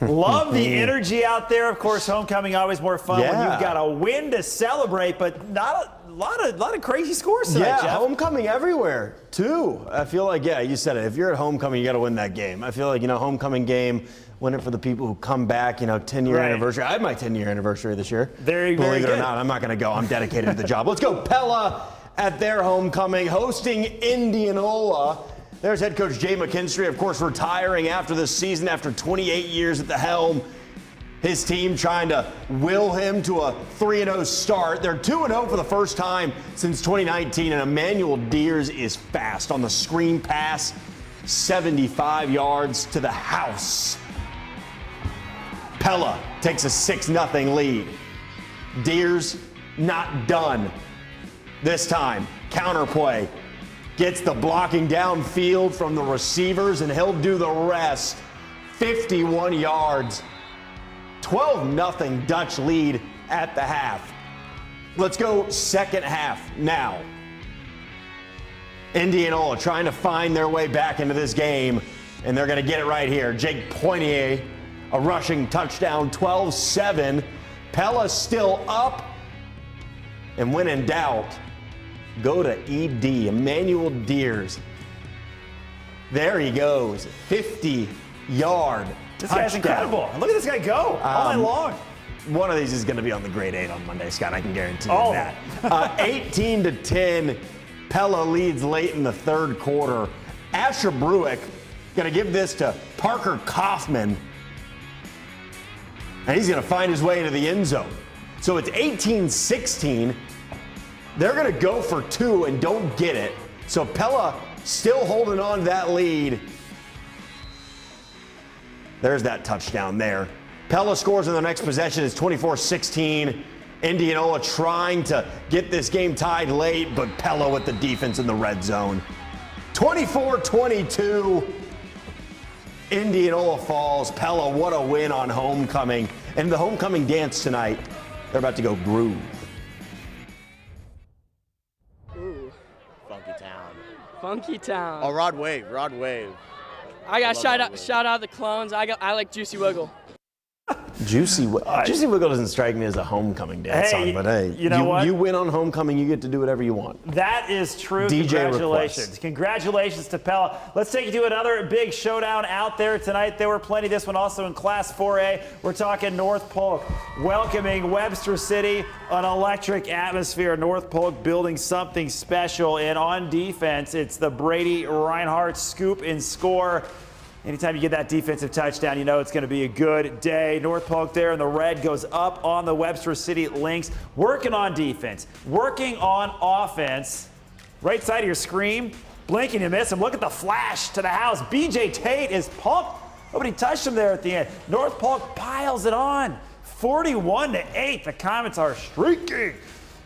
Love the energy out there. Of course, homecoming always more fun when you've got a win to celebrate, but not a lot of crazy scores tonight, Jeff. Homecoming everywhere, too. I feel like, you said it. If you're at homecoming, you got to win that game. I feel like, homecoming game, win it for the people who come back, 10-year anniversary. I had my 10-year anniversary this year. Believe it or not, I'm not going to go. I'm dedicated to the job. Let's go Pella at their homecoming, hosting Indianola. There's head coach Jay McKinstry, of course, retiring after this season after 28 years at the helm. His team trying to will him to a 3-0 start. They're 2-0 for the first time since 2019, and Emmanuel Deers is fast on the screen pass, 75 yards to the house. Pella takes a 6-0 lead. Deers not done this time. Counterplay. Gets the blocking downfield from the receivers, and he'll do the rest. 51 yards. 12-0 Dutch lead at the half. Let's go second half now. Indianola trying to find their way back into this game, and they're going to get it right here. Jake Poinier, a rushing touchdown, 12-7. Pella still up, and when in doubt, go to ED, Emmanuel Deers. There he goes, 50-yard This touchdown. guy's incredible. Look at this guy go all night long. One of these is going to be on the grade 8 on Monday, Scott. I can guarantee you that. 18-10, Pella leads late in the third quarter. Asher Bruick going to give this to Parker Kaufman, and he's going to find his way into the end zone. So it's 18-16. They're going to go for 2 and don't get it. So Pella still holding on to that lead. There's that touchdown there. Pella scores in the next possession. It's 24-16. Indianola trying to get this game tied late, but Pella with the defense in the red zone. 24-22. Indianola falls. Pella, what a win on homecoming. And the homecoming dance tonight, they're about to go groove. Funky Town. Oh, Rod Wave. I got shout out the clones. I like Juicy Wiggle. Juicy Wiggle doesn't strike me as a homecoming dance song, but hey, you know what? You win on homecoming, you get to do whatever you want. That is true. DJ Congratulations. request. Congratulations to Pella. Let's take you to another big showdown out there tonight. There were plenty. This one also in Class 4A. We're talking North Polk welcoming Webster City, an electric atmosphere. North Polk building something special. And on defense, it's the Brady Reinhardt scoop and score. Anytime you get that defensive touchdown, you know it's going to be a good day. North Polk there in the red goes up on the Webster City Lynx. Working on defense, working on offense. Right side of your screen, blinking you miss him. Look at the flash to the house. BJ Tate is pumped. Nobody touched him there at the end. North Polk piles it on. 41-8. The Comets are streaking.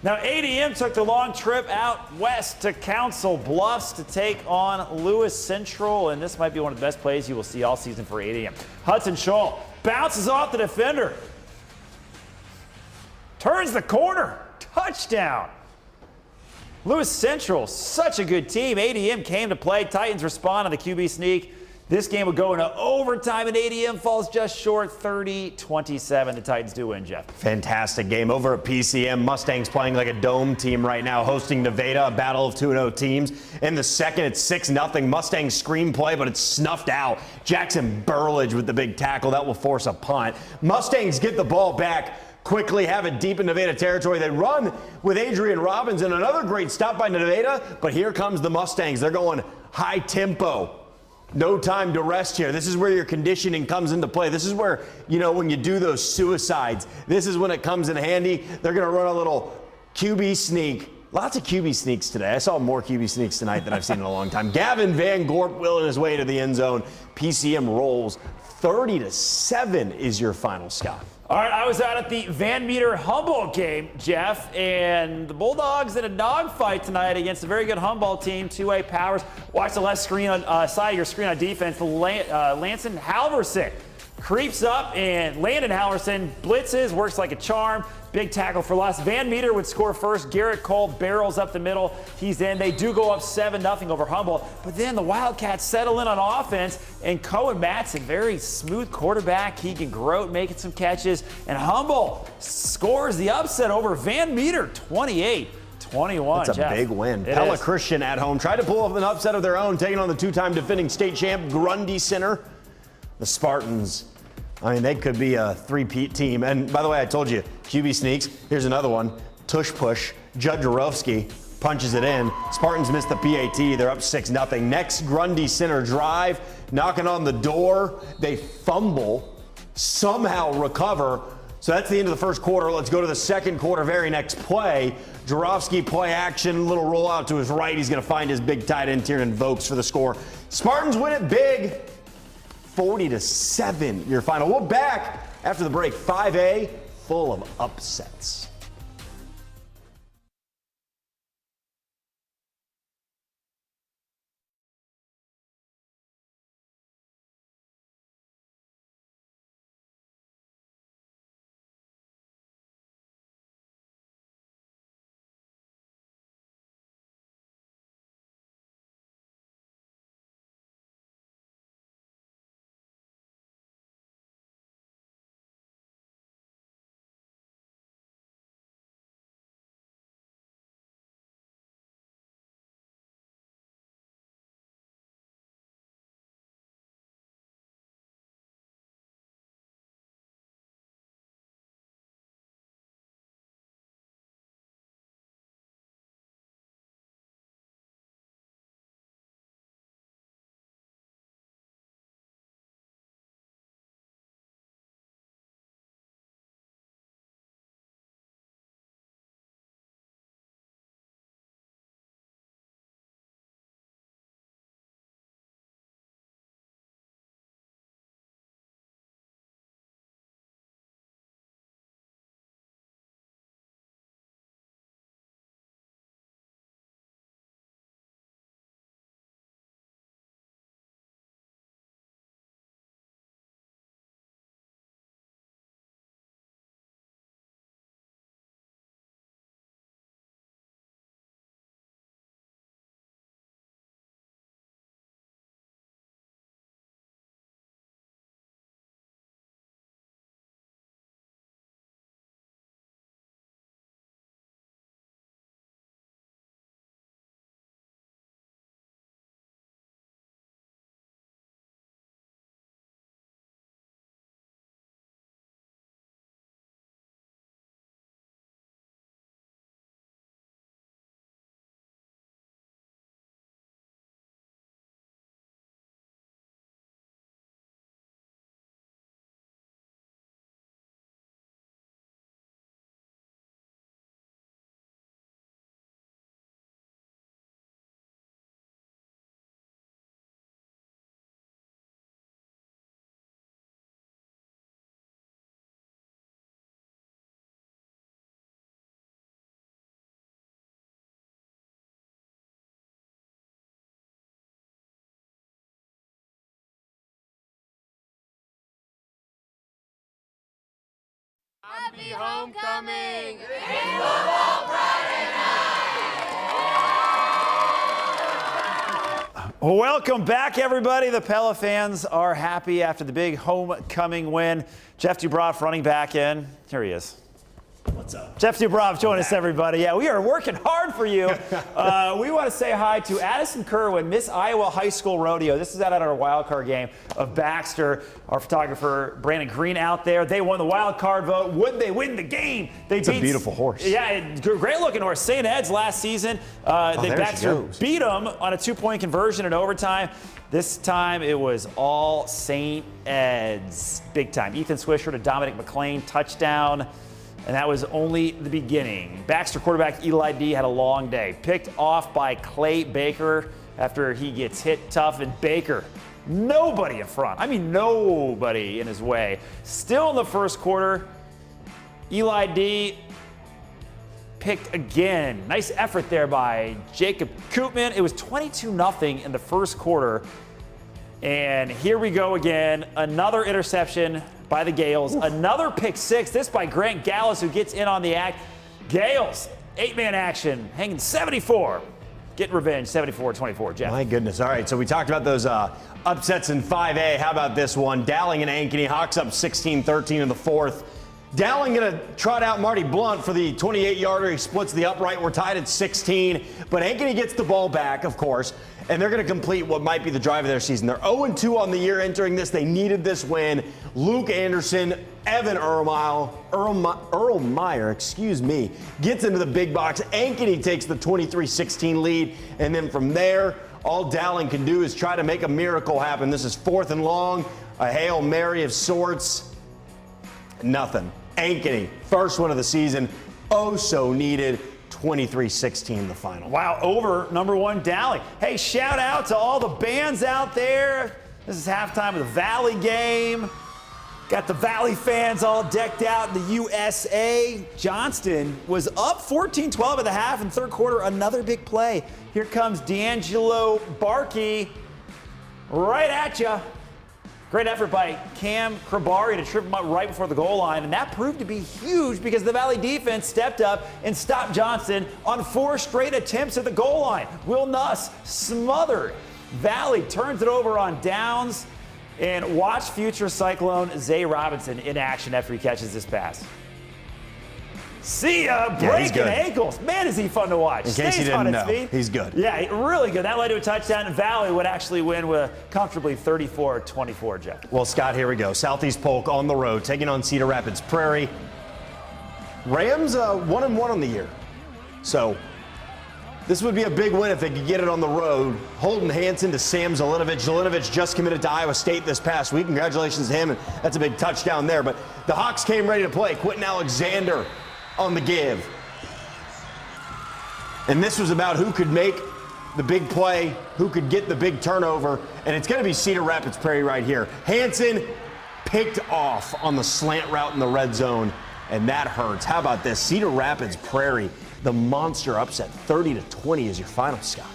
Now, ADM took the long trip out west to Council Bluffs to take on Lewis Central, and this might be one of the best plays you will see all season for ADM. Hudson Scholl bounces off the defender, turns the corner, touchdown. Lewis Central, such a good team. ADM came to play. Titans respond on the QB sneak. This game will go into overtime, and ADM falls just short, 30-27. The Titans do win, Jeff. Fantastic game over at PCM. Mustangs playing like a dome team right now, hosting Nevada, a battle of 2-0 teams. In the second, it's 6-0. Mustangs screenplay, but it's snuffed out. Jackson Burlage with the big tackle. That will force a punt. Mustangs get the ball back quickly, have it deep in Nevada territory. They run with Adrian Robbins, and another great stop by Nevada, but here comes the Mustangs. They're going high tempo. No time to rest here. This is where your conditioning comes into play. This is where, when you do those suicides, this is when it comes in handy. They're going to run a little QB sneak. Lots of QB sneaks today. I saw more QB sneaks tonight than I've seen in a long time. Gavin Van Gorp willing his way to the end zone. PCM rolls. 30-7 is your final, Scott. All right, I was out at the Van Meter Humboldt game, Jeff, and the Bulldogs in a dogfight tonight against a very good Humboldt team, 2A Powers. Watch the left screen on side of your screen on defense. Lanson Halverson creeps up, and Landon Halverson blitzes, works like a charm. Big tackle for loss. Van Meter would score first. Garrett Cole barrels up the middle. He's in. They do go up 7-0 over Humboldt. But then the Wildcats settle in on offense, and Cohen Matson, very smooth quarterback. Keegan Grote making some catches. And Humboldt scores the upset over Van Meter, 28-21. That's a big win. Pella Christian at home tried to pull off an upset of their own, taking on the two-time defending state champ Grundy Center. The Spartans, I mean, they could be a three-peat team. And by the way, I told you, QB sneaks. Here's another one. Tush push. Judgerovsky punches it in. Spartans miss the PAT. They're up 6-0. Next Grundy Center drive, knocking on the door. They fumble, somehow recover. So that's the end of the first quarter. Let's go to the second quarter, very next play. Jurowski play action, little rollout to his right. He's going to find his big tight end Tiernan Vokes for the score. Spartans win it big. 40-7, your final. We're back after the break. 5A, full of upsets. Happy homecoming! Welcome back, everybody. The Pella fans are happy after the big homecoming win. Jeff Dubrov running back in. Here he is. What's up? Jeff Dubrov, join us, everybody. Yeah, we are working hard for you. We want to say hi to Addison Kerwin, Miss Iowa High School Rodeo. This is out at our wild card game of Baxter. Our photographer, Brandon Green, out there. They won the wild card vote. Would they win the game? It's a beautiful horse. Yeah, great looking horse. St. Ed's last season. Baxter beat them on a 2-point conversion in overtime. This time it was all St. Ed's. Big time. Ethan Swisher to Dominic McLean, touchdown. And that was only the beginning. Baxter quarterback Eli D had a long day. Picked off by Clay Baker after he gets hit tough. And Baker, nobody in front. I mean, nobody in his way. Still in the first quarter, Eli D picked again. Nice effort there by Jacob Koopman. It was 22-0 in the first quarter. And here we go again. Another interception by the Gales. Another pick six. This by Grant Gallus, who gets in on the act. Gales, 8-man action, hanging 74. Getting revenge, 74-24, Jeff. My goodness. All right, so we talked about those upsets in 5A. How about this one? Dowling and Ankeny. Hawks up 16-13 in the fourth. Dowling going to trot out Marty Blunt for the 28-yarder. He splits the upright. We're tied at 16. But Ankeny gets the ball back, of course, and they're going to complete what might be the drive of their season. They're 0-2 on the year entering this. They needed this win. Luke Anderson, Evan Erlmeyer, gets into the big box. Ankeny takes the 23-16 lead. And then from there, all Dowling can do is try to make a miracle happen. This is 4th and long, a Hail Mary of sorts. Nothing. Ankeny, first one of the season, oh so needed, 23-16 the final. Wow, over number 1 Dowling. Hey, shout out to all the bands out there. This is halftime of the Valley game. Got the Valley fans all decked out in the USA. Johnston was up 14-12 at the half in third quarter. Another big play. Here comes D'Angelo Barkey right at you. Great effort by Cam Krabari to trip him up right before the goal line, and that proved to be huge because the Valley defense stepped up and stopped Johnston on 4 straight attempts at the goal line. Will Nuss smothered. Valley turns it over on downs, and watch future Cyclone Zay Robinson in action after he catches this pass. See ya, breaking ankles. Man, is he fun to watch. In case you didn't know, he's good. Yeah, really good. That led to a touchdown, and Valley would actually win with comfortably 34-24, Jeff. Well, Scott, here we go. Southeast Polk on the road, taking on Cedar Rapids Prairie. Rams 1-1 on the year. So this would be a big win if they could get it on the road. Holden Hansen to Sam Zelinovic. Zelinovic just committed to Iowa State this past week. Congratulations to him, and that's a big touchdown there. But the Hawks came ready to play. Quentin Alexander on the give. And this was about who could make the big play, who could get the big turnover, and it's going to be Cedar Rapids Prairie right here. Hansen picked off on the slant route in the red zone, and that hurts. How about this? Cedar Rapids Prairie, the monster upset, 30-20 is your final, Scott.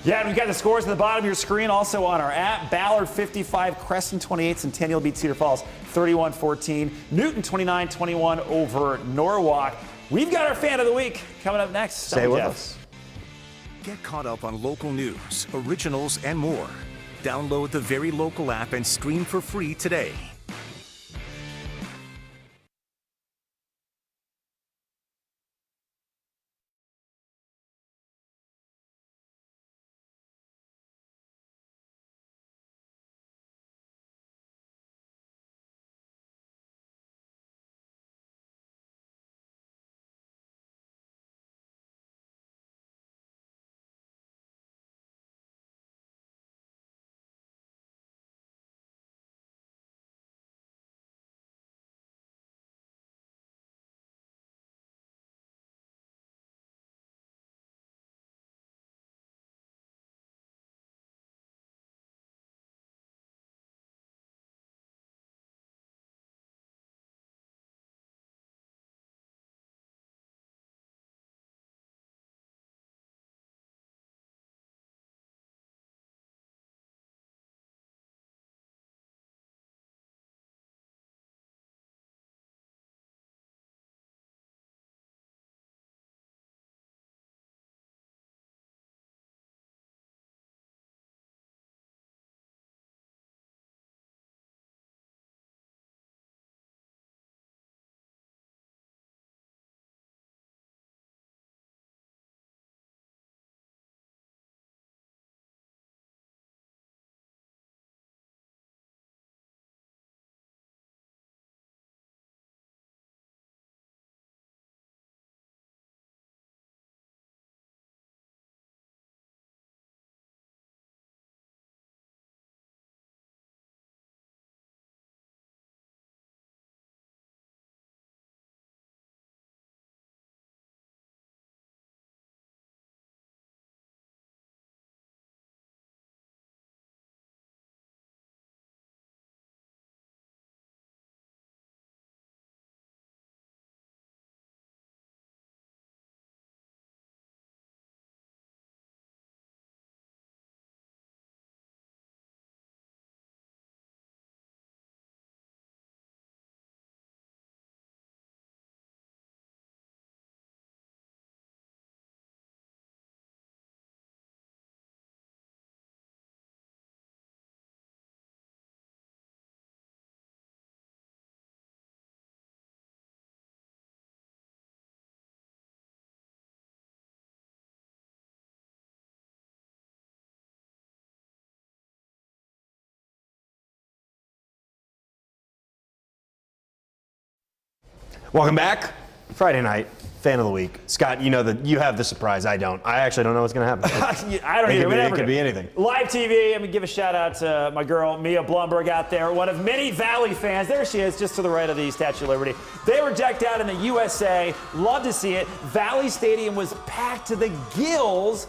Yeah, and we've got the scores at the bottom of your screen, also on our app. Ballard 55, Creston 28, Centennial beat Cedar Falls 31-14. Newton 29-21 over Norwalk. We've got our fan of the week coming up next. Stay with us. Get caught up on local news, originals, and more. Download the Very Local app and stream for free today. Welcome back. Friday night, fan of the week. Scott, you know that you have the surprise. I don't. I actually don't know what's going to happen. I don't either. It could be anything. Live TV. I'm going to give a shout out to my girl, Mia Blumberg, out there. One of many Valley fans. There she is, just to the right of the Statue of Liberty. They were decked out in the USA. Love to see it. Valley Stadium was packed to the gills.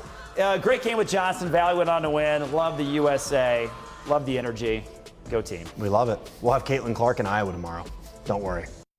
Great game with Johnston. Valley went on to win. Love the USA. Love the energy. Go team. We love it. We'll have Caitlin Clark in Iowa tomorrow. Don't worry.